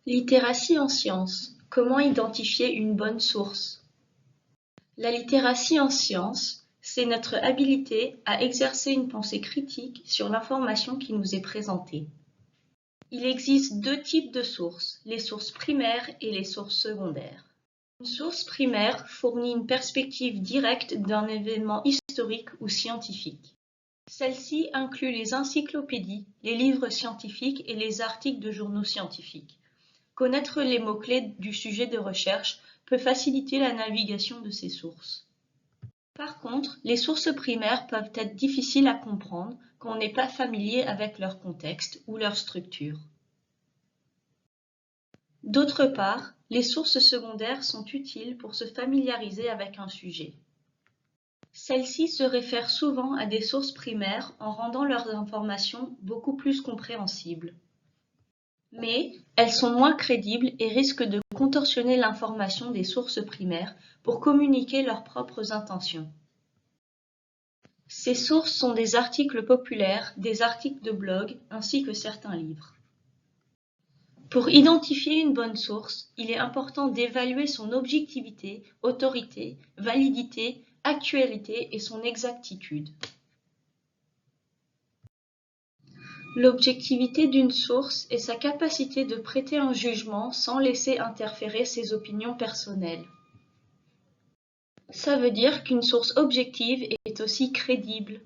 Littératie en sciences. Comment identifier une bonne source? La littératie en sciences, c'est notre habilité à exercer une pensée critique sur l'information qui nous est présentée. Il existe deux types de sources, les sources primaires et les sources secondaires. Une source primaire fournit une perspective directe d'un événement historique ou scientifique. Celle-ci inclut les encyclopédies, les livres scientifiques et les articles de journaux scientifiques. Connaître les mots-clés du sujet de recherche peut faciliter la navigation de ces sources. Par contre, les sources primaires peuvent être difficiles à comprendre quand on n'est pas familier avec leur contexte ou leur structure. D'autre part, les sources secondaires sont utiles pour se familiariser avec un sujet. Celles-ci se réfèrent souvent à des sources primaires en rendant leurs informations beaucoup plus compréhensibles. Mais elles sont moins crédibles et risquent de contorsionner l'information des sources primaires pour communiquer leurs propres intentions. Ces sources sont des articles populaires, des articles de blog ainsi que certains livres. Pour identifier une bonne source, il est important d'évaluer son objectivité, autorité, validité, actualité et son exactitude. L'objectivité d'une source est sa capacité de prêter un jugement sans laisser interférer ses opinions personnelles. Ça veut dire qu'une source objective est aussi crédible.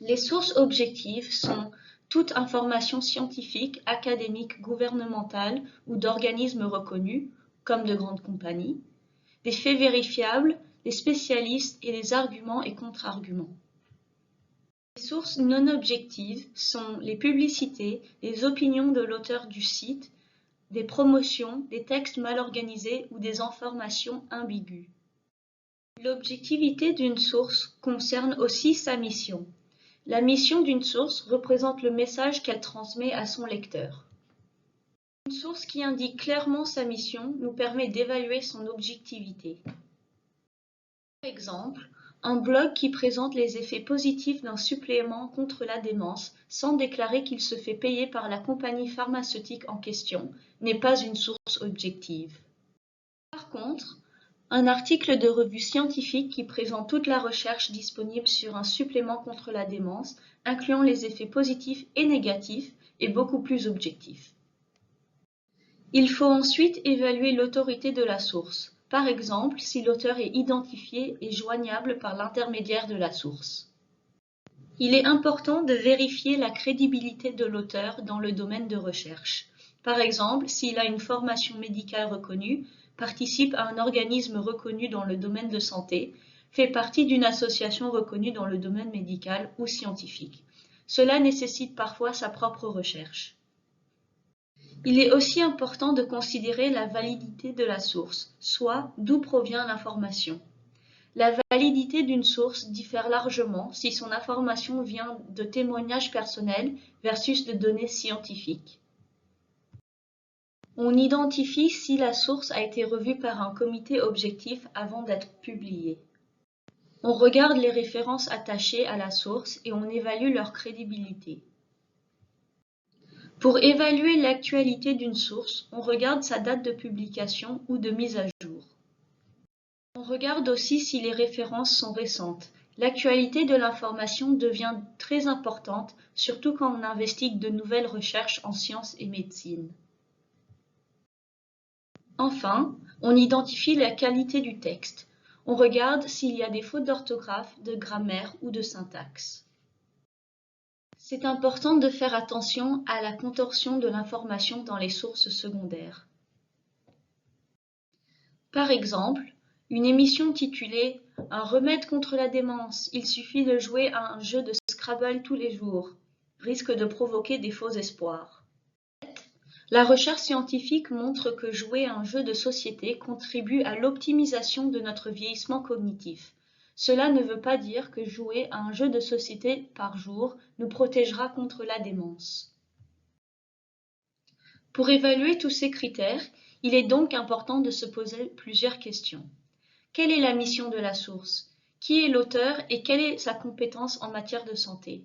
Les sources objectives sont toute information scientifique, académique, gouvernementale ou d'organismes reconnus, comme de grandes compagnies, des faits vérifiables, des spécialistes et des arguments et contre-arguments. Les sources non objectives sont les publicités, les opinions de l'auteur du site, des promotions, des textes mal organisés ou des informations ambiguës. L'objectivité d'une source concerne aussi sa mission. La mission d'une source représente le message qu'elle transmet à son lecteur. Une source qui indique clairement sa mission nous permet d'évaluer son objectivité. Par exemple, un blog qui présente les effets positifs d'un supplément contre la démence sans déclarer qu'il se fait payer par la compagnie pharmaceutique en question n'est pas une source objective. Par contre, un article de revue scientifique qui présente toute la recherche disponible sur un supplément contre la démence, incluant les effets positifs et négatifs, est beaucoup plus objectif. Il faut ensuite évaluer l'autorité de la source, par exemple si l'auteur est identifié et joignable par l'intermédiaire de la source. Il est important de vérifier la crédibilité de l'auteur dans le domaine de recherche. Par exemple, s'il a une formation médicale reconnue, participe à un organisme reconnu dans le domaine de santé, fait partie d'une association reconnue dans le domaine médical ou scientifique. Cela nécessite parfois sa propre recherche. Il est aussi important de considérer la validité de la source, soit d'où provient l'information. La validité d'une source diffère largement si son information vient de témoignages personnels versus de données scientifiques. On identifie si la source a été revue par un comité objectif avant d'être publiée. On regarde les références attachées à la source et on évalue leur crédibilité. Pour évaluer l'actualité d'une source, on regarde sa date de publication ou de mise à jour. On regarde aussi si les références sont récentes. L'actualité de l'information devient très importante, surtout quand on investigue de nouvelles recherches en sciences et médecine. Enfin, on identifie la qualité du texte. On regarde s'il y a des fautes d'orthographe, de grammaire ou de syntaxe. C'est important de faire attention à la contorsion de l'information dans les sources secondaires. Par exemple, une émission titulée « Un remède contre la démence, il suffit de jouer à un jeu de Scrabble tous les jours » risque de provoquer des faux espoirs. La recherche scientifique montre que jouer à un jeu de société contribue à l'optimisation de notre vieillissement cognitif. Cela ne veut pas dire que jouer à un jeu de société par jour nous protégera contre la démence. Pour évaluer tous ces critères, il est donc important de se poser plusieurs questions. Quelle est la mission de la source? Qui est l'auteur et quelle est sa compétence en matière de santé?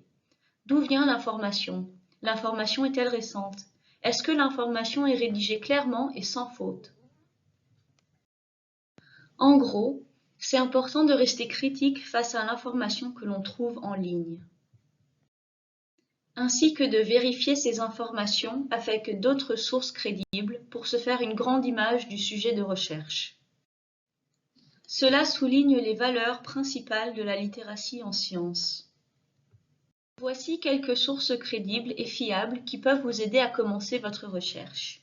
D'où vient l'information? L'information est-elle récente? Est-ce que l'information est rédigée clairement et sans faute? En gros, c'est important de rester critique face à l'information que l'on trouve en ligne, ainsi que de vérifier ces informations avec d'autres sources crédibles pour se faire une grande image du sujet de recherche. Cela souligne les valeurs principales de la littératie en sciences. Voici quelques sources crédibles et fiables qui peuvent vous aider à commencer votre recherche.